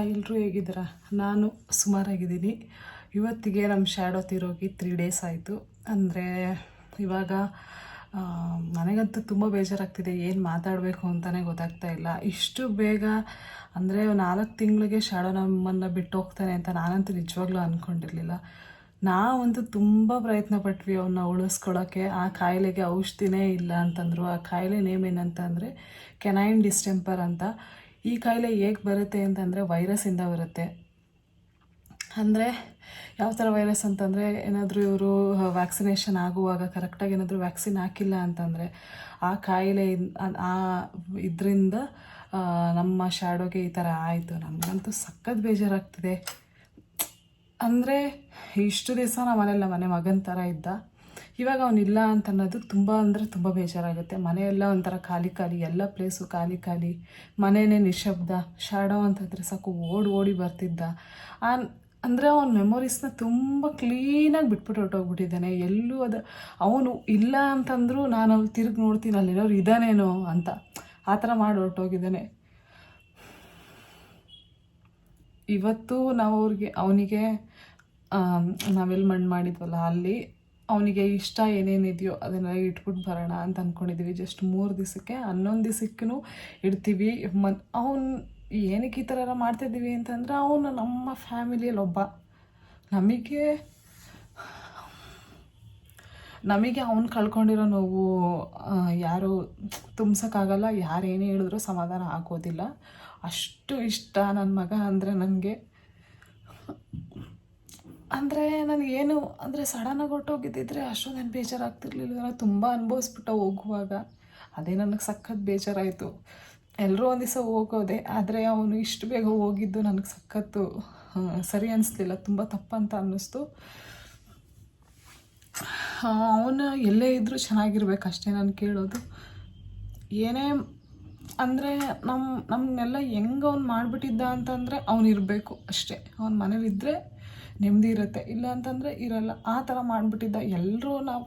ಎಲ್ಲರೂ ಹೇಗಿದ್ದೀರಾ? ನಾನು ಸುಮಾರಾಗಿದ್ದೀನಿ. ಇವತ್ತಿಗೆ ನಮ್ಮ ಶ್ಯಾಡೋ ತೀರೋಗಿ 3 ಡೇಸ್ ಆಯಿತು. ಅಂದರೆ ಇವಾಗ ನನಗಂತೂ ತುಂಬ ಬೇಜಾರಾಗ್ತಿದೆ. ಏನು ಮಾತಾಡಬೇಕು ಅಂತಲೇ ಗೊತ್ತಾಗ್ತಾ ಇಲ್ಲ. ಇಷ್ಟು ಬೇಗ ಅಂದರೆ 4 ತಿಂಗಳಿಗೆ ಶ್ಯಾಡೋ ನಮ್ಮನ್ನು ಬಿಟ್ಟು ಹೋಗ್ತಾನೆ ಅಂತ ನಾನಂತೂ ನಿಜವಾಗ್ಲೂ ಅಂದ್ಕೊಂಡಿರಲಿಲ್ಲ. ನಾವಂತೂ ತುಂಬ ಪ್ರಯತ್ನ ಪಟ್ವಿ ಅವನ್ನ ಉಳಿಸ್ಕೊಳ್ಳೋಕ್ಕೆ. ಆ ಕಾಯಿಲೆಗೆ ಔಷಧಿನೇ ಇಲ್ಲ ಅಂತಂದರು. ಆ ಕಾಯಿಲೆ ನೇಮ್ ಏನಂತ ಅಂದರೆ ಕೆನೈನ್ ಡಿಸ್ಟೆಂಪರ್ ಅಂತ. ಈ ಕಾಯಿಲೆ ಹೇಗೆ ಬರುತ್ತೆ ಅಂತಂದರೆ ವೈರಸ್ಸಿಂದ ಬರುತ್ತೆ. ಅಂದರೆ ಯಾವ ಥರ ವೈರಸ್ ಅಂತಂದರೆ, ಏನಾದರೂ ಇವರು ವ್ಯಾಕ್ಸಿನೇಷನ್ ಆಗುವಾಗ ಕರೆಕ್ಟಾಗಿ ಏನಾದರೂ ವ್ಯಾಕ್ಸಿನ್ ಹಾಕಿಲ್ಲ ಅಂತಂದರೆ ಆ ಕಾಯಿಲೆ ಇದರಿಂದ ನಮ್ಮ ಶ್ಯಾಡೋಗೆ ಈ ಥರ ಆಯಿತು. ನನಗಂತೂ ಸಖತ್ ಬೇಜಾರಾಗ್ತಿದೆ. ಅಂದರೆ ಇಷ್ಟು ದಿವಸ ನಮ್ಮ ಮನೆ ಮಗನ ಥರ ಇದ್ದ. ಇವಾಗ ಅವನಿಲ್ಲ ಅಂತ ಅನ್ನೋದು ತುಂಬ ಅಂದರೆ ತುಂಬ ಬೇಜಾರಾಗುತ್ತೆ. ಮನೆಯೆಲ್ಲ ಒಂಥರ ಖಾಲಿ ಎಲ್ಲ ಪ್ಲೇಸು ಖಾಲಿ, ಮನೆಯೇ ನಿಶಬ್ದ. ಶ್ಯಾಡೋ ಅಂತಂದರೆ ಸಾಕು ಓಡಿ ಬರ್ತಿದ್ದ. ಅಂದರೆ ಅವನ ಮೆಮೊರೀಸ್ನ ತುಂಬ ಕ್ಲೀನಾಗಿ ಬಿಟ್ಬಿಟ್ಟು ಹೊರಟೋಗ್ಬಿಟ್ಟಿದ್ದಾನೆ. ಎಲ್ಲೂ ಅವನು ಇಲ್ಲ ಅಂತಂದರೂ ನಾನು ಅಲ್ಲಿ ತಿರುಗಿ ನೋಡ್ತೀನಿ, ಅಲ್ಲೇನೋರು ಇದ್ದಾನೇನೋ ಅಂತ ಆ ಥರ ಮಾಡಿ ಹೊರಟೋಗಿದ್ದಾನೆ. ಇವತ್ತು ನಾವು ಅವನಿಗೆ ನಾವೆಲ್ಲಿ ಮಣ್ಣು ಮಾಡಿದ್ವಲ್ಲ ಅಲ್ಲಿ ಅವನಿಗೆ ಇಷ್ಟ ಏನೇನಿದೆಯೋ ಅದನ್ನೆಲ್ಲ ಇಟ್ಬಿಟ್ಟು ಬರೋಣ ಅಂತ ಅಂದ್ಕೊಂಡಿದ್ದೀವಿ. ಜಸ್ಟ್ 3 ದಿವಸಕ್ಕೆ. 11 ದಿವಸಕ್ಕೂ ಇಡ್ತೀವಿ. ಅವನು ಏನಕ್ಕೆ ಈ ಥರ ಎಲ್ಲ ಮಾಡ್ತಾಯಿದ್ದೀವಿ ಅಂತಂದರೆ ಅವನು ನಮ್ಮ ಫ್ಯಾಮಿಲಿಯಲ್ಲಿ ಒಬ್ಬ. ನಮಗೆ ಅವ್ನು ಕಳ್ಕೊಂಡಿರೋ ನೋವು ಯಾರು ತುಂಬ್ಸೋಕ್ಕಾಗಲ್ಲ. ಯಾರೇನೇ ಹೇಳಿದ್ರು ಸಮಾಧಾನ ಆಗೋದಿಲ್ಲ. ಅಷ್ಟು ಇಷ್ಟ ನನ್ನ ಮಗ ಅಂದರೆ ನನಗೆ. ಅಂದರೆ ನನಗೇನು ಅಂದರೆ ಸಡನ್ನಾಗಿ ಹೊರಟೋಗಿದ್ದಿದ್ರೆ ಅಷ್ಟೊಂದೇನು ಬೇಜಾರಾಗ್ತಿರ್ಲಿಲ್ಲ. ನಾನು ತುಂಬ ಅನುಭವಿಸ್ಬಿಟ್ಟು ಹೋಗುವಾಗ ಅದೇ ನನಗೆ ಸಖತ್ ಬೇಜಾರಾಯಿತು. ಎಲ್ಲರೂ ಒಂದು ದಿವಸ ಹೋಗೋದೆ, ಆದರೆ ಅವನು ಇಷ್ಟು ಬೇಗ ಹೋಗಿದ್ದು ನನಗೆ ಸಖತ್ತು ಸರಿ ಅನ್ನಿಸ್ಲಿಲ್ಲ. ತುಂಬ ತಪ್ಪಂತ ಅನ್ನಿಸ್ತು. ಅವನು ಎಲ್ಲೇ ಇದ್ದರೂ ಚೆನ್ನಾಗಿರ್ಬೇಕು ಅಷ್ಟೇ ನಾನು ಕೇಳೋದು. ಏನೇ ಅಂದರೆ ನಮ್ಮನ್ನೆಲ್ಲ ಹೆಂಗೆ ಅವ್ನು ಮಾಡಿಬಿಟ್ಟಿದ್ದ ಅಂತಂದರೆ ಅವನು ಇರಬೇಕು ಅಷ್ಟೇ. ಅವ್ನ ಮನೇಲಿದ್ದರೆ ನೆಮ್ಮದಿ ಇರುತ್ತೆ, ಇಲ್ಲ ಅಂತಂದರೆ ಇರಲ್ಲ. ಆ ಥರ ಮಾಡಿಬಿಟ್ಟಿದ್ದ. ಎಲ್ಲರೂ ನಾವು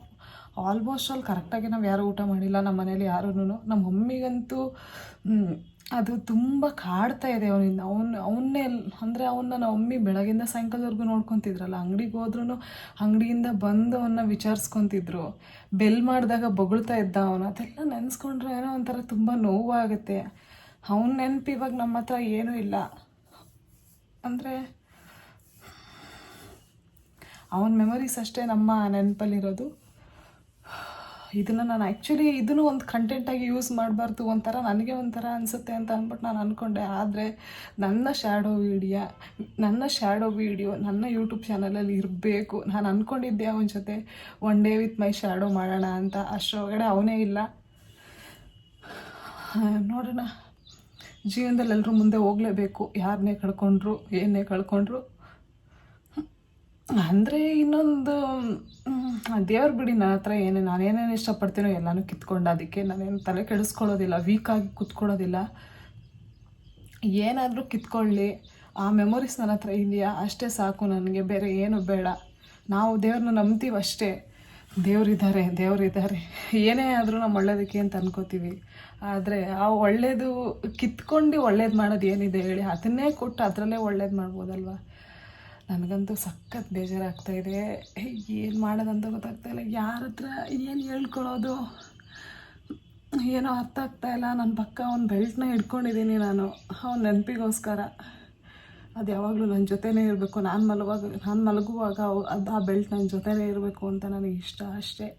ಆಲ್ಮೋಸ್ಟ್ ಆಲ್ ಕರೆಕ್ಟಾಗಿ ನಾವು ಯಾರೂ ಊಟ ಮಾಡಿಲ್ಲ ನಮ್ಮ ಮನೇಲಿ ಯಾರೂ. ನಮ್ಮ ಮಮ್ಮಿಗಂತೂ ಅದು ತುಂಬ ಕಾಡ್ತಾ ಇದೆ ಅವನಿಂದ. ಅವನ್ನೇ ಅಂದರೆ ನಮ್ಮ ಮಮ್ಮಿ ಬೆಳಗಿಂದ ಸಾಯಂಕಾಲದವರೆಗೂ ನೋಡ್ಕೊತಿದ್ರಲ್ಲ. ಅಂಗಡಿಗೆ ಹೋದ್ರೂ ಅಂಗಡಿಯಿಂದ ಬಂದು ಅವನ್ನ ವಿಚಾರಿಸ್ಕೊತಿದ್ರು. ಬೆಲ್ ಮಾಡಿದಾಗ ಬೊಗಳ್ತಾ ಇದ್ದ ಅವನು. ಅದೆಲ್ಲ ನೆನೆಸ್ಕೊಂಡ್ರೆ ಏನೋ ಒಂಥರ ತುಂಬ ನೋವಾಗುತ್ತೆ. ಅವನ ನೆನಪು ಇವಾಗ ನಮ್ಮ ಹತ್ರ ಏನೂ ಇಲ್ಲ. ಅಂದರೆ ಅವನ ಮೆಮೊರೀಸ್ ಅಷ್ಟೇ ನಮ್ಮ ನೆನಪಲ್ಲಿರೋದು. ಇದನ್ನು ನಾನು ಆ್ಯಕ್ಚುಲಿ ಇದನ್ನು ಒಂದು ಕಂಟೆಂಟಾಗಿ ಯೂಸ್ ಮಾಡಬಾರ್ದು, ಒಂಥರ ನನಗೆ ಒಂಥರ ಅನಿಸುತ್ತೆ ಅಂತ ಅಂದ್ಬಿಟ್ಟು ನಾನು ಅಂದ್ಕೊಂಡೆ. ಆದರೆ ನನ್ನ ಶ್ಯಾಡೋ ವೀಡಿಯೋ ನನ್ನ ಯೂಟ್ಯೂಬ್ ಚಾನಲಲ್ಲಿ ಇರಬೇಕು. ನಾನು ಅಂದ್ಕೊಂಡಿದ್ದೆ ಅವನ ಜೊತೆ one day with my shadow ಮಾಡೋಣ ಅಂತ. ಅಷ್ಟರೊಳಗಡೆ ಅವನೇ ಇಲ್ಲ. ನೋಡೋಣ, ಜೀವನದಲ್ಲಿ ಎಲ್ಲರೂ ಮುಂದೆ ಹೋಗಲೇಬೇಕು. ಯಾರನ್ನೇ ಕಳ್ಕೊಂಡ್ರು ಏನೇ ಕಳ್ಕೊಂಡ್ರು. ಅಂದರೆ ಇನ್ನೊಂದು ದೇವ್ರು ಬಿಡಿ, ನನ್ನ ಹತ್ರ ನಾನೇನೇನು ಇಷ್ಟಪಡ್ತೀನೋ ಎಲ್ಲನೂ ಕಿತ್ಕೊಂಡು. ಅದಕ್ಕೆ ನಾನೇನು ತಲೆ ಕೆಡಿಸ್ಕೊಳ್ಳೋದಿಲ್ಲ, ವೀಕಾಗಿ ಕೂತ್ಕೊಳ್ಳೋದಿಲ್ಲ. ಏನಾದರೂ ಕಿತ್ಕೊಳ್ಳಿ, ಆ ಮೆಮೊರೀಸ್ ನನ್ನ ಹತ್ರ ಇದೆಯಾ ಅಷ್ಟೇ ಸಾಕು ನನಗೆ. ಬೇರೆ ಏನು ಬೇಡ. ನಾವು ದೇವ್ರನ್ನ ನಂಬ್ತೀವಿ ಅಷ್ಟೇ. ದೇವರಿದ್ದಾರೆ ಏನೇ ಆದರೂ ನಮ್ಮ ಒಳ್ಳೇದಕ್ಕೆ ಅಂತ ಅನ್ಕೋತೀವಿ. ಆದರೆ ಆ ಒಳ್ಳೇದು ಕಿತ್ಕೊಂಡು ಒಳ್ಳೇದು ಮಾಡೋದು ಏನಿದೆ ಹೇಳಿ? ಅದನ್ನೇ ಕೊಟ್ಟು ಅದರಲ್ಲೇ ಒಳ್ಳೇದು ಮಾಡ್ಬೋದಲ್ವ? ನನಗಂತೂ ಸಖತ್ ಬೇಜಾರಾಗ್ತಾಯಿದೆ. ಏನು ಮಾಡೋದಂತ ಗೊತ್ತಾಗ್ತಾಯಿಲ್ಲ. ಯಾರ ಹತ್ರ ಏನು ಹೇಳ್ಕೊಳ್ಳೋದು ಏನೋ ಅರ್ಥ ಆಗ್ತಾಯಿಲ್ಲ. ನನ್ನ ಪಕ್ಕ ಅವ್ನ ಬೆಲ್ಟ್ನ ಹಿಡ್ಕೊಂಡಿದ್ದೀನಿ ನಾನು, ಅವ್ನ ನೆನಪಿಗೋಸ್ಕರ. ಅದು ಯಾವಾಗಲೂ ನನ್ನ ಜೊತೆನೇ ಇರಬೇಕು. ನಾನು ಮಲಗುವಾಗ ಆ ಬೆಲ್ಟ್ ನನ್ನ ಜೊತೆನೇ ಇರಬೇಕು ಅಂತ ನನಗೆ ಇಷ್ಟ ಅಷ್ಟೇ.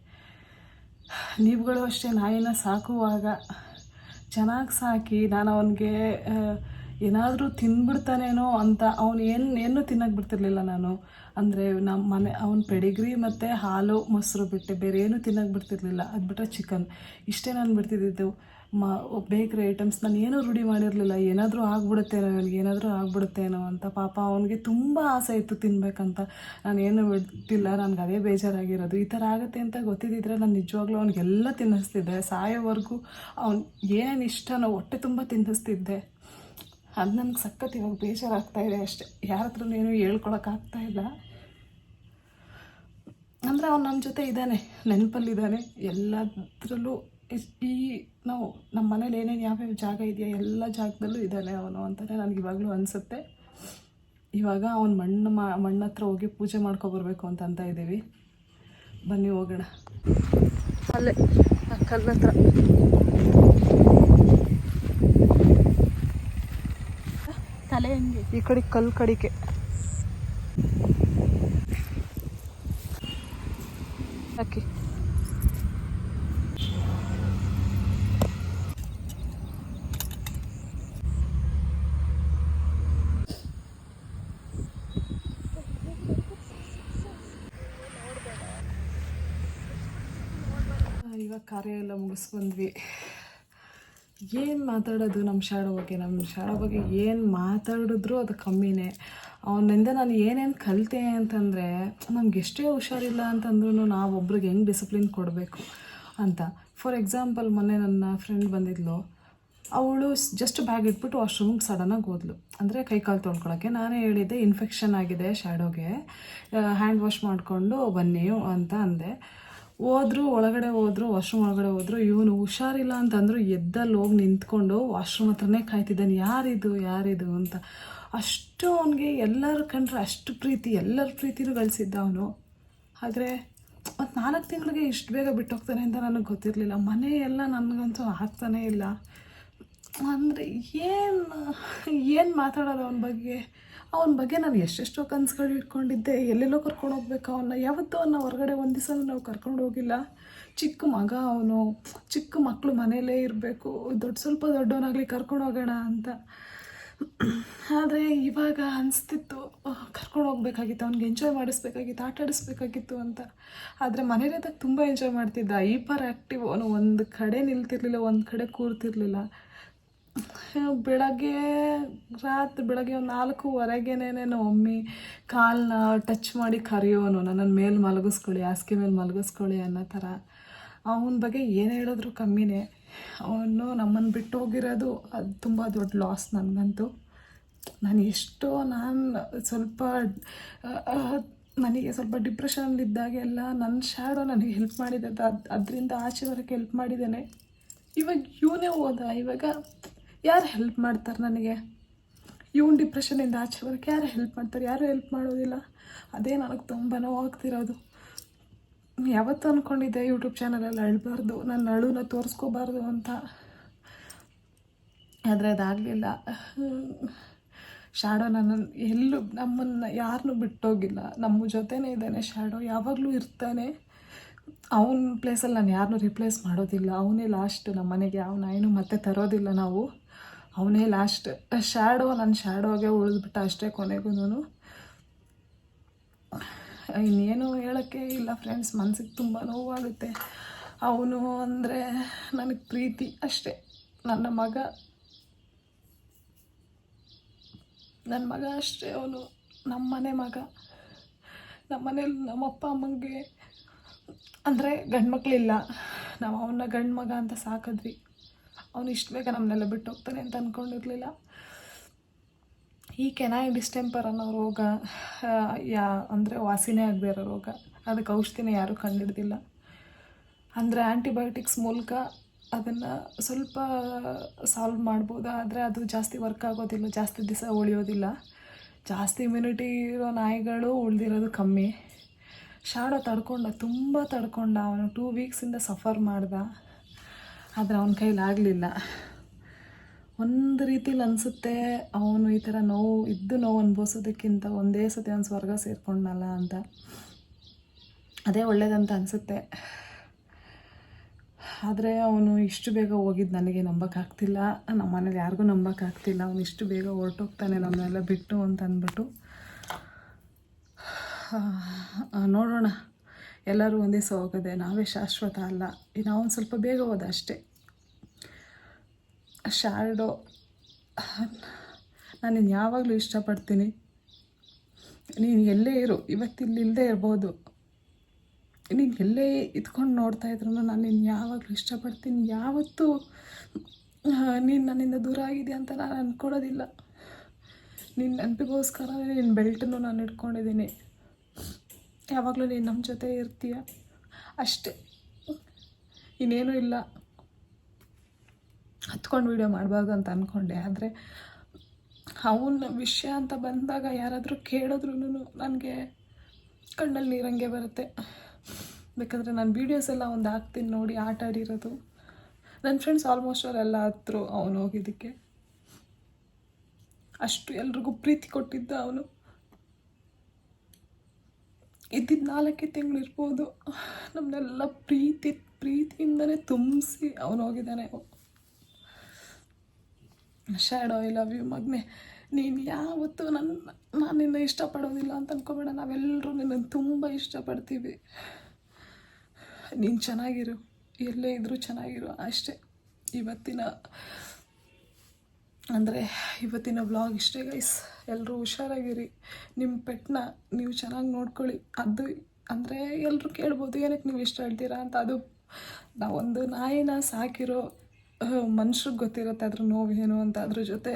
ನೀವುಗಳು ಅಷ್ಟೇ ನಾಯಿನ ಸಾಕುವಾಗ ಚೆನ್ನಾಗಿ ಸಾಕಿ. ನಾನು ಅವನಿಗೆ ಏನಾದರೂ ತಿಂದ್ಬಿಡ್ತಾನೇನೋ ಅಂತ ಏನೂ ತಿನ್ನೋಕ್ಕೆ ಬಿಡ್ತಿರ್ಲಿಲ್ಲ ನಾನು. ಅಂದರೆ ಅವನ ಪೆಡಿಗ್ರಿ ಮತ್ತು ಹಾಲು ಮೊಸರು ಬಿಟ್ಟೆ ಬೇರೆ ಏನೂ ತಿನ್ನೋಕ್ಕೆ ಬಿಡ್ತಿರ್ಲಿಲ್ಲ. ಅದು ಬಿಟ್ಟರೆ ಚಿಕನ್ ಇಷ್ಟೇ ನಾನು ಬಿಡ್ತಿದ್ದಿದ್ದು. ಬೇಕ್ರಿ ಐಟಮ್ಸ್ ನಾನು ಏನೂ ರೂಢಿ ಮಾಡಿರಲಿಲ್ಲ. ಏನಾದರೂ ಆಗ್ಬಿಡುತ್ತೇನೋ ಅಂತ. ಪಾಪ ಅವನಿಗೆ ತುಂಬ ಆಸೆ ಇತ್ತು ತಿನ್ನಬೇಕಂತ. ನಾನೇನು ಬಿಡ್ತಿಲ್ಲ. ನನಗೆ ಅದೇ ಬೇಜಾರಾಗಿರೋದು. ಈ ಥರ ಆಗುತ್ತೆ ಅಂತ ಗೊತ್ತಿದ್ದಿದ್ರೆ ನಾನು ನಿಜವಾಗ್ಲೂ ಅವನಿಗೆಲ್ಲ ತಿನ್ನಿಸ್ತಿದ್ದೆ. ಸಾಯೋವರೆಗೂ ಅವ್ನು ಏನೇನು ಇಷ್ಟನೋ ಹೊಟ್ಟೆ ತುಂಬ ತಿನ್ನಿಸ್ತಿದ್ದೆ. ಅದು ನನಗೆ ಸಖತ್ ಇವಾಗ ಬೇಜಾರಾಗ್ತಾಯಿದೆ ಅಷ್ಟೇ. ಯಾರ ಹತ್ರನೂ ಏನೂ ಹೇಳ್ಕೊಳಕ್ಕಾಗ್ತಾಯಿಲ್ಲ. ಅಂದರೆ ಅವ್ನು ನಮ್ಮ ಜೊತೆ ಇದ್ದಾನೆ, ನೆನಪಲ್ಲಿದ್ದಾನೆ ಎಲ್ಲದರಲ್ಲೂ. ನಾವು ನಮ್ಮ ಮನೇಲಿ ಏನೇನು ಯಾವ್ಯಾವ ಜಾಗ ಇದೆಯಾ ಎಲ್ಲ ಜಾಗದಲ್ಲೂ ಇದ್ದಾನೆ ಅವನು ಅಂತಲೇ ನನಗೆ ಇವಾಗಲೂ ಅನಿಸುತ್ತೆ. ಇವಾಗ ಅವ್ನು ಮಣ್ಣ ಹತ್ರ ಹೋಗಿ ಪೂಜೆ ಮಾಡ್ಕೊಬರ್ಬೇಕು ಅಂತ ಇದ್ದೀವಿ. ಬನ್ನಿ ಹೋಗೋಣ. ಅಲ್ಲೇ ಆ ಕಲ್ಲ ಹತ್ರ ತಲೆ ಹಂಗೆ ಈ ಕಡೆ ಕಲ್ಲು ಕಡಿಕೆ. ಹಾಕಿ ಇವಾಗ ಕಾರ್ಯ ಎಲ್ಲ ಮುಗಿಸ್ಬಂದ್ವಿ. ಏನು ಮಾತಾಡೋದು ನಮ್ಮ ಶಾಡೋ ಬಗ್ಗೆ ಏನು ಮಾತಾಡಿದ್ರು ಅದು ಕಮ್ಮಿನೇ. ಅವನಿಂದ ನಾನು ಏನೇನು ಕಲಿತೆ ಅಂತಂದರೆ, ನಮ್ಗೆ ಎಷ್ಟೇ ಹುಷಾರಿಲ್ಲ ಅಂತಂದ್ರೂ ನಾವು ಒಬ್ರಿಗೆ ಹೆಂಗೆ ಡಿಸಿಪ್ಲಿನ್ ಕೊಡಬೇಕು ಅಂತ. ಫಾರ್ ಎಕ್ಸಾಂಪಲ್, ಮೊನ್ನೆ ನನ್ನ ಫ್ರೆಂಡ್ ಬಂದಿದ್ಲು. ಅವಳು ಜಸ್ಟ್ ಬ್ಯಾಗ್ ಇಟ್ಬಿಟ್ಟು ವಾಶ್ರೂಮ್ಗೆ ಸಡನ್ನಾಗಿ ಹೋದ್ಲು. ಅಂದರೆ ಕೈಕಾಲು ತೊಳ್ಕೊಳಕ್ಕೆ. ನಾನೇ ಹೇಳಿದ್ದೆ ಇನ್ಫೆಕ್ಷನ್ ಆಗಿದೆ ಶಾಡೋಗೆ, ಹ್ಯಾಂಡ್ ವಾಶ್ ಮಾಡಿಕೊಂಡು ಬನ್ನಿ ಅಂತ ಅಂದೆ. ಒಳಗಡೆ ಹೋದ್ರು, ವಾಶ್ರೂಮ್ ಒಳಗಡೆ ಹೋದ್ರು. ಇವನು ಹುಷಾರಿಲ್ಲ ಅಂತಂದ್ರು ಎದ್ದಲ್ಲಿ ಹೋಗಿ ನಿಂತ್ಕೊಂಡು ವಾಶ್ರೂಮ್ ಹತ್ರನೇ ಕಾಯ್ತಿದ್ದಾನೆ. ಯಾರಿದು ಅಂತ. ಅಷ್ಟು ಅವನಿಗೆ ಎಲ್ಲರ ಕಂಡ್ರೆ ಅಷ್ಟು ಪ್ರೀತಿ, ಎಲ್ಲರ ಪ್ರೀತಿನೂ ಗಳಿಸಿದ್ದ ಅವನು. ಆದರೆ ಮತ್ತು 4 ತಿಂಗಳಿಗೆ ಇಷ್ಟು ಬೇಗ ಬಿಟ್ಟೋಗ್ತಾನೆ ಅಂತ ನನಗೆ ಗೊತ್ತಿರಲಿಲ್ಲ. ಮನೆ ಎಲ್ಲ ನನಗಂತೂ ಆಗ್ತಾನೇ ಇಲ್ಲ. ಅಂದರೆ ಏನು ಮಾತಾಡೋದು ಅವನ ಬಗ್ಗೆ ನಾನು ಎಷ್ಟೆಷ್ಟೋ ಕನಸುಗಳು ಇಟ್ಕೊಂಡಿದ್ದೆ. ಎಲ್ಲೆಲ್ಲೋ ಕರ್ಕೊಂಡು ಹೋಗ್ಬೇಕು ಅವನ್ನ. ಯಾವತ್ತೂ ಅವನ್ನ ಹೊರಗಡೆ ಒಂದು ದಿವಸ ನಾವು ಕರ್ಕೊಂಡು ಹೋಗಿಲ್ಲ. ಚಿಕ್ಕ ಮಗ ಅವನು, ಚಿಕ್ಕ ಮಕ್ಕಳು ಮನೆಯಲ್ಲೇ ಇರಬೇಕು, ಸ್ವಲ್ಪ ದೊಡ್ಡವನಾಗಲಿ ಕರ್ಕೊಂಡು ಹೋಗೋಣ ಅಂತ. ಆದರೆ ಇವಾಗ ಅನಿಸ್ತಿತ್ತು ಕರ್ಕೊಂಡು ಹೋಗ್ಬೇಕಾಗಿತ್ತು, ಅವ್ನಿಗೆ ಎಂಜಾಯ್ ಮಾಡಿಸ್ಬೇಕಾಗಿತ್ತು, ಆಟ ಆಡಿಸ್ಬೇಕಾಗಿತ್ತು ಅಂತ. ಆದರೆ ಮನೇಲಿದ್ದಾಗ ತುಂಬ ಎಂಜಾಯ್ ಮಾಡ್ತಿದ್ದ. ಹೈಪರ್ ಆ್ಯಕ್ಟಿವ್ ಅವನು. ಒಂದು ಕಡೆ ನಿಲ್ತಿರ್ಲಿಲ್ಲ, ಒಂದು ಕಡೆ ಕೂರ್ತಿರ್ಲಿಲ್ಲ. ಬೆಳಗ್ಗೆ ಒಂದು 4:15ನೇ ನಮ್ಮ ಮಮ್ಮಿ ಕಾಲನ್ನ ಟಚ್ ಮಾಡಿ ಕರೆಯೋನು, ನನ್ನನ್ನು ಮೇಲೆ ಮಲಗಿಸ್ಕೊಳ್ಳಿ, ಹಾಸಿಗೆ ಮೇಲೆ ಮಲಗಿಸ್ಕೊಳ್ಳಿ ಅನ್ನೋ ಥರ. ಅವನ ಬಗ್ಗೆ ಏನು ಹೇಳಿದ್ರು ಕಮ್ಮಿನೇ. ಅವನು ನಮ್ಮನ್ನು ಬಿಟ್ಟು ಹೋಗಿರೋದು ಅದು ತುಂಬ ದೊಡ್ಡ ಲಾಸ್ ನನಗಂತೂ. ನನಗೆ ಸ್ವಲ್ಪ ಡಿಪ್ರೆಷನಲ್ಲಿದ್ದಾಗೆಲ್ಲ ನನ್ನ ಶಾಡೋ ನನಗೆ ಹೆಲ್ಪ್ ಮಾಡಿದೆ. ಅದರಿಂದ ಆಚೆ ಬರೋಕ್ಕೆ ಹೆಲ್ಪ್ ಮಾಡಿದ್ದೇನೆ. ಇವಾಗ ಇವನೇ ಹೋದ. ಇವಾಗ ಯಾರು ಹೆಲ್ಪ್ ಮಾಡ್ತಾರೆ ನನಗೆ? ಇವನು ಡಿಪ್ರೆಷನಿಂದ ಆಚೆ ಬರೋಕ್ಕೆ ಯಾರು ಹೆಲ್ಪ್ ಮಾಡ್ತಾರೆ? ಯಾರೂ ಹೆಲ್ಪ್ ಮಾಡೋದಿಲ್ಲ. ಅದೇ ನನಗೆ ತುಂಬ ನೋವಾಗ್ತಿರೋದು. ಯಾವತ್ತೂ ಅಂದ್ಕೊಂಡಿದ್ದೆ ಯೂಟ್ಯೂಬ್ ಚಾನಲಲ್ಲಿ ಅಳಬಾರ್ದು, ನನ್ನ ಅಳುನ ತೋರಿಸ್ಕೋಬಾರ್ದು ಅಂತ. ಆದರೆ ಅದಾಗಲಿಲ್ಲ. ಶಾಡೋ ನಮ್ಮನ್ನು ಯಾರನ್ನೂ ಬಿಟ್ಟೋಗಿಲ್ಲ. ನಮ್ಮ ಜೊತೆನೇ ಇದ್ದಾನೆ ಶಾಡೋ, ಯಾವಾಗಲೂ ಇರ್ತಾನೆ. ಅವನ ಪ್ಲೇಸಲ್ಲಿ ನಾನು ಯಾರನ್ನೂ ರಿಪ್ಲೇಸ್ ಮಾಡೋದಿಲ್ಲ. ಅವನೇ ಲಾಸ್ಟ್ ನಮ್ಮ ಮನೆಗೆ. ಅವನೇನು ಮತ್ತೆ ತರೋದಿಲ್ಲ ನಾವು. ಅವನೇ ಲಾಸ್ಟ್. ನನ್ನ ಶಾಡೋಗೆ ಉಳಿದ್ಬಿಟ್ಟ ಅಷ್ಟೇ ಕೊನೆಗೂ. ಇನ್ನೇನು ಹೇಳೋಕ್ಕೆ ಇಲ್ಲ ಫ್ರೆಂಡ್ಸ್. ಮನಸ್ಸಿಗೆ ತುಂಬ ನೋವಾಗುತ್ತೆ. ಅವನು ಅಂದರೆ ನನಗೆ ಪ್ರೀತಿ ಅಷ್ಟೇ. ನನ್ನ ಮಗ ಅಷ್ಟೇ. ಅವನು ನಮ್ಮನೆ ಮಗ. ನಮ್ಮನೇಲಿ ನಮ್ಮಪ್ಪ ಅಮ್ಮಂಗೆ ಅಂದರೆ ಗಂಡು ಮಕ್ಕಳಿಲ್ಲ. ನಾವು ಅವನ್ನ ಗಂಡು ಮಗ ಅಂತ ಸಾಕಿದ್ವಿ. ಅವನು ಇಷ್ಟು ಬೇಗ ನಮ್ಮನ್ನೆಲ್ಲ ಬಿಟ್ಟು ಹೋಗ್ತಾನೆ ಅಂತ ಅಂದ್ಕೊಂಡಿರಲಿಲ್ಲ. ಈ ಕೆನಾಯಿ ಡಿಸ್ಟೆಂಪರ್ ಅನ್ನೋ ರೋಗ ಅಂದರೆ ವಾಸಿನೇ ಆಗದೆ ಇರೋ ರೋಗ. ಅದಕ್ಕೆ ಔಷಧಿನೇ ಯಾರೂ ಕಂಡುಹಿಡ್ದಿಲ್ಲ. ಅಂದರೆ ಆ್ಯಂಟಿಬಯೋಟಿಕ್ಸ್ ಮೂಲಕ ಅದನ್ನು ಸ್ವಲ್ಪ ಸಾಲ್ವ್ ಮಾಡ್ಬೋದು. ಆದರೆ ಅದು ಜಾಸ್ತಿ ವರ್ಕ್ ಆಗೋದಿಲ್ಲ, ಜಾಸ್ತಿ ದಿವಸ ಉಳಿಯೋದಿಲ್ಲ. ಜಾಸ್ತಿ ಇಮ್ಯುನಿಟಿ ಇರೋ ನಾಯಿಗಳು ಉಳಿದಿರೋದು ಕಮ್ಮಿ. ಶಾಡೋ ತುಂಬ ತಡ್ಕೊಂಡ. ಅವನು 2 ವೀಕ್ಸಿಂದ ಸಫರ್ ಮಾಡ್ದ. ಆದರೆ ಅವನ ಕೈಲಾಗಲಿಲ್ಲ. ಒಂದು ರೀತಿಲಿ ಅನಿಸುತ್ತೆ, ಅವನು ಈ ಥರ ನೋವು ಅನುಭವಿಸೋದಕ್ಕಿಂತ ಒಂದೇ ಸತಿ ಅವನು ಸ್ವರ್ಗ ಸೇರ್ಕೊಂಡಲ್ಲ ಅಂತ. ಅದೇ ಒಳ್ಳೇದಂತ ಅನಿಸುತ್ತೆ. ಆದರೆ ಅವನು ಇಷ್ಟು ಬೇಗ ಹೋಗಿದ್ದು ನನಗೆ ನಂಬೋಕ್ಕಾಗ್ತಿಲ್ಲ. ನಮ್ಮ ಮನೇಲಿ ಯಾರಿಗೂ ನಂಬೋಕ್ಕಾಗ್ತಿಲ್ಲ. ಅವನು ಇಷ್ಟು ಬೇಗ ಹೊರಟೋಗ್ತಾನೆ ನಮ್ಮನ್ನೆಲ್ಲ ಬಿಟ್ಟು ಅಂತ ಅಂದ್ಬಿಟ್ಟು. ನೋಡೋಣ, ಎಲ್ಲರೂ ಒಂದೇ ದಿವಸ ಹೋಗೋದೆ, ನಾವೇ ಶಾಶ್ವತ ಅಲ್ಲ. ನಾವೊಂದು ಸ್ವಲ್ಪ ಬೇಗ ಹೋದ ಅಷ್ಟೇ. ಶಾಡೋ, ನಾನು ಯಾವಾಗಲೂ ಇಷ್ಟಪಡ್ತೀನಿ. ನೀನು ಎಲ್ಲೇ ಇರು, ಇವತ್ತಿಲ್ಲಿ ಇಲ್ಲದೆ ಇರ್ಬೋದು, ನೀನು ಎಲ್ಲೇ ಇದ್ಕೊಂಡು ನೋಡ್ತಾ ಇದ್ರು ನಾನು ನಿನ್ನ ಯಾವಾಗಲೂ ಇಷ್ಟಪಡ್ತೀನಿ. ಯಾವತ್ತೂ ನೀನು ನನ್ನಿಂದ ದೂರ ಆಗಿದೆ ಅಂತ ನಾನು ಅಂದ್ಕೊಳೋದಿಲ್ಲ. ನಿನ್ನ ನೆನಪಿಗೋಸ್ಕರ ನಿನ್ನ ಬೆಲ್ಟನ್ನು ನಾನು ಇಟ್ಕೊಂಡಿದ್ದೀನಿ. ಯಾವಾಗಲೂ ನೀನು ನಮ್ಮ ಜೊತೆ ಇರ್ತೀಯ ಅಷ್ಟೇ, ಇನ್ನೇನೂ ಇಲ್ಲ. ಹತ್ಕೊಂಡು ವೀಡಿಯೋ ಮಾಡಬಾರ್ದು ಅಂತ ಅಂದ್ಕೊಂಡೆ, ಆದರೆ ಅವನ ವಿಷಯ ಅಂತ ಬಂದಾಗ ಯಾರಾದರೂ ಕೇಳಿದ್ರು ನನಗೆ ಕಣ್ಣಲ್ಲಿ ನೀರಂಗೆ ಬರುತ್ತೆ. ಬೇಕಾದರೆ ನಾನು ವೀಡಿಯೋಸ್ ಎಲ್ಲ ಒಂದು ಹಾಕ್ತೀನಿ ನೋಡಿ, ಆಟ ಆಡಿರೋದು. ನನ್ನ ಫ್ರೆಂಡ್ಸ್ ಆಲ್ಮೋಸ್ಟ್ ಅವರೆಲ್ಲ ಹತ್ರು ಅವನು ಹೋಗಿದ್ದಕ್ಕೆ. ಅಷ್ಟು ಎಲ್ರಿಗೂ ಪ್ರೀತಿ ಕೊಟ್ಟಿದ್ದ ಅವನು. ಇದ್ದಿದ್ದು 4 ತಿಂಗಳಿರ್ಬೋದು, ನಮ್ಮನ್ನೆಲ್ಲ ಪ್ರೀತಿಯಿಂದನೇ ತುಂಬಿಸಿ ಅವನು ಹೋಗಿದ್ದಾನೆ. ಶ್ಯಾಡೋ, ಐ ಲವ್ ಯು ಮಗನೇ. ನೀನು ಯಾವತ್ತೂ ನಾನು ನಿನ್ನ ಇಷ್ಟಪಡೋದಿಲ್ಲ ಅಂತ ಅಂದ್ಕೊಬೇಡ. ನಾವೆಲ್ಲರೂ ನಿನ್ನನ್ನು ತುಂಬ ಇಷ್ಟಪಡ್ತೀವಿ. ನೀನು ಚೆನ್ನಾಗಿರು, ಎಲ್ಲೇ ಇದ್ದರೂ ಚೆನ್ನಾಗಿರು ಅಷ್ಟೇ. ಇವತ್ತಿನ ವ್ಲಾಗ್ ಇಷ್ಟೇ ಗೈಸ್. ಎಲ್ಲರೂ ಹುಷಾರಾಗಿರಿ. ನಿಮ್ಮ ಪೆಟ್ನ ನೀವು ಚೆನ್ನಾಗಿ ನೋಡ್ಕೊಳ್ಳಿ. ಅದು ಅಂದರೆ ಎಲ್ಲರೂ ಕೇಳ್ಬೋದು, ಏನಕ್ಕೆ ನೀವು ಇಷ್ಟ ಹೇಳ್ತೀರಾ ಅಂತ. ಅದು ನಾವೊಂದು ನಾಯಿನ ಸಾಕಿರೋ ಮನುಷ್ರಿಗೆ ಗೊತ್ತಿರುತ್ತೆ ಅದ್ರ ನೋವೇನು ಅಂತ. ಅದ್ರ ಜೊತೆ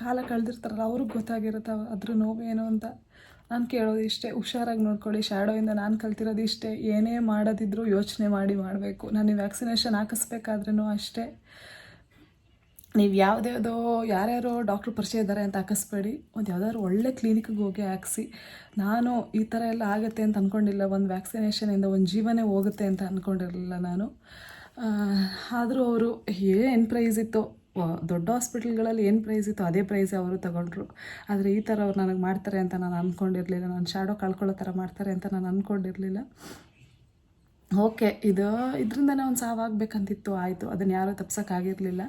ಕಾಲ ಕಳೆದಿರ್ತಾರಲ್ಲ ಅವ್ರಿಗೆ ಗೊತ್ತಾಗಿರುತ್ತೆ ಅದ್ರ ನೋವೇನು ಅಂತ. ನಾನು ಕೇಳೋದು ಇಷ್ಟೇ, ಹುಷಾರಾಗಿ ನೋಡ್ಕೊಳ್ಳಿ. ಶ್ಯಾಡೋಯಿಂದ ನಾನು ಕಲ್ತಿರೋದು ಇಷ್ಟೇ, ಏನೇ ಮಾಡೋದಿದ್ರೂ ಯೋಚನೆ ಮಾಡಿ ಮಾಡಬೇಕು. ನಾನು ವ್ಯಾಕ್ಸಿನೇಷನ್ ಹಾಕಿಸ್ಬೇಕಾದ್ರೂ ಅಷ್ಟೇ, ನೀವು ಯಾರ್ಯಾರೋ ಡಾಕ್ಟ್ರು ಪರಿಚಯ ಇದ್ದಾರೆ ಅಂತ ಹಾಕಿಸ್ಬೇಡಿ. ಒಂದು ಯಾವುದಾದ್ರು ಒಳ್ಳೆ ಕ್ಲಿನಿಕ್ಗೆ ಹೋಗಿ ಹಾಕ್ಸಿ. ನಾನು ಈ ಥರ ಎಲ್ಲ ಆಗುತ್ತೆ ಅಂತ ಅಂದ್ಕೊಂಡಿಲ್ಲ. ಒಂದು ವ್ಯಾಕ್ಸಿನೇಷನಿಂದ ಒಂದು ಜೀವನೇ ಹೋಗುತ್ತೆ ಅಂತ ಅಂದ್ಕೊಂಡಿರಲಿಲ್ಲ ನಾನು. ಆದರೂ ಅವರು ಏನು ಪ್ರೈಸ್ ಇತ್ತೋ, ದೊಡ್ಡ ಹಾಸ್ಪಿಟಲ್ಗಳಲ್ಲಿ ಏನು ಪ್ರೈಸ್ ಇತ್ತೋ ಅದೇ ಪ್ರೈಸೇ ಅವರು ತಗೊಂಡ್ರು. ಆದರೆ ಈ ಥರ ಅವ್ರು ನನಗೆ ಮಾಡ್ತಾರೆ ಅಂತ ನಾನು ಅಂದ್ಕೊಂಡಿರಲಿಲ್ಲ. ನಾನು ಶ್ಯಾಡೋ ಕಳ್ಕೊಳ್ಳೋ ಥರ ಮಾಡ್ತಾರೆ ಅಂತ ನಾನು ಅಂದ್ಕೊಂಡಿರಲಿಲ್ಲ. ಓಕೆ, ಇದರಿಂದನೇ ಒಂದು ಸಾವಾಗಬೇಕಂತಿತ್ತು, ಆಯಿತು. ಅದನ್ನು ಯಾರೂ ತಪ್ಸೋಕ್ಕಾಗಿರಲಿಲ್ಲ.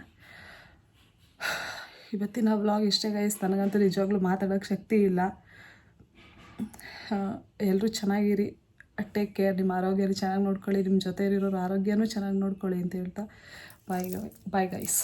ಇವತ್ತಿನ ವ್ಲಾಗ್ ಇಷ್ಟೇ ಗೈಸ್. ನನಗಂತೂ ನಿಜವಾಗ್ಲೂ ಮಾತಾಡೋಕ್ಕೆ ಶಕ್ತಿ ಇಲ್ಲ. ಎಲ್ಲರೂ ಚೆನ್ನಾಗಿರಿ, ಟೇಕ್ ಕೇರ್. ನಿಮ್ಮ ಆರೋಗ್ಯನ ಚೆನ್ನಾಗಿ ನೋಡ್ಕೊಳ್ಳಿ, ನಿಮ್ಮ ಜೊತೆ ಇರೋರ ಆರೋಗ್ಯನೂ ಚೆನ್ನಾಗಿ ನೋಡ್ಕೊಳ್ಳಿ ಅಂತ ಹೇಳ್ತಾ ಬಾಯ್ ಗೈಸ್.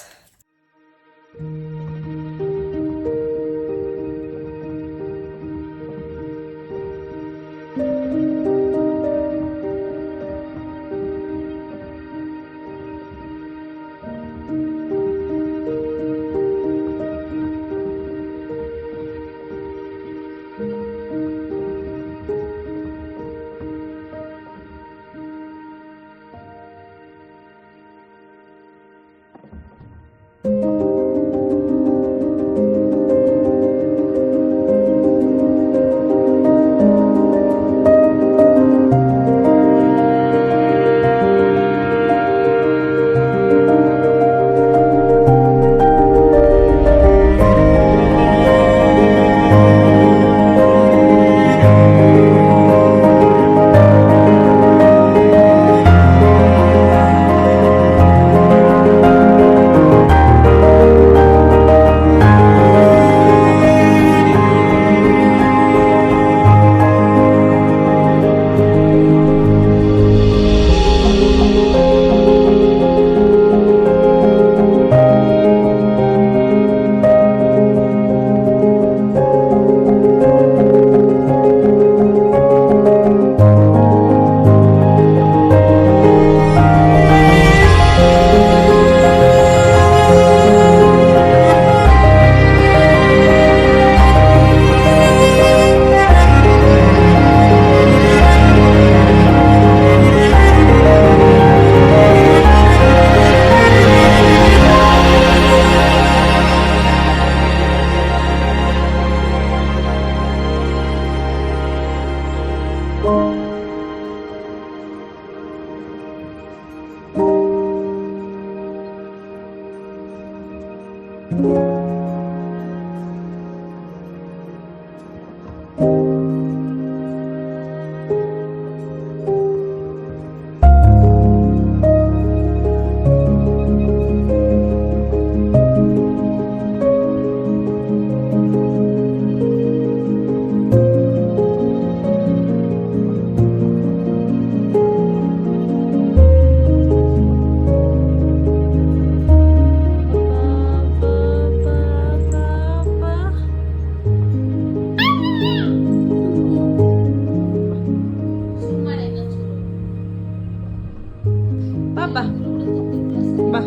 ಬಾ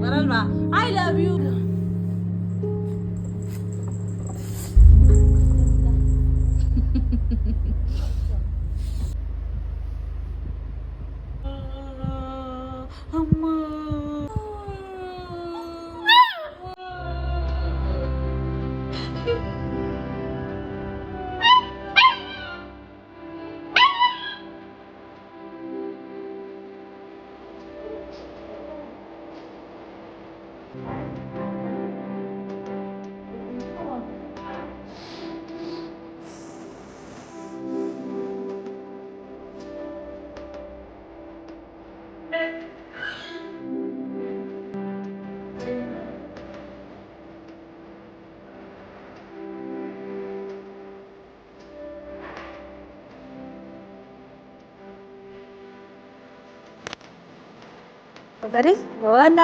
ಬರಲ್ವಾ? I love you. ಅಮ್ಮ ಬರೀ ಹೋಗೋಣ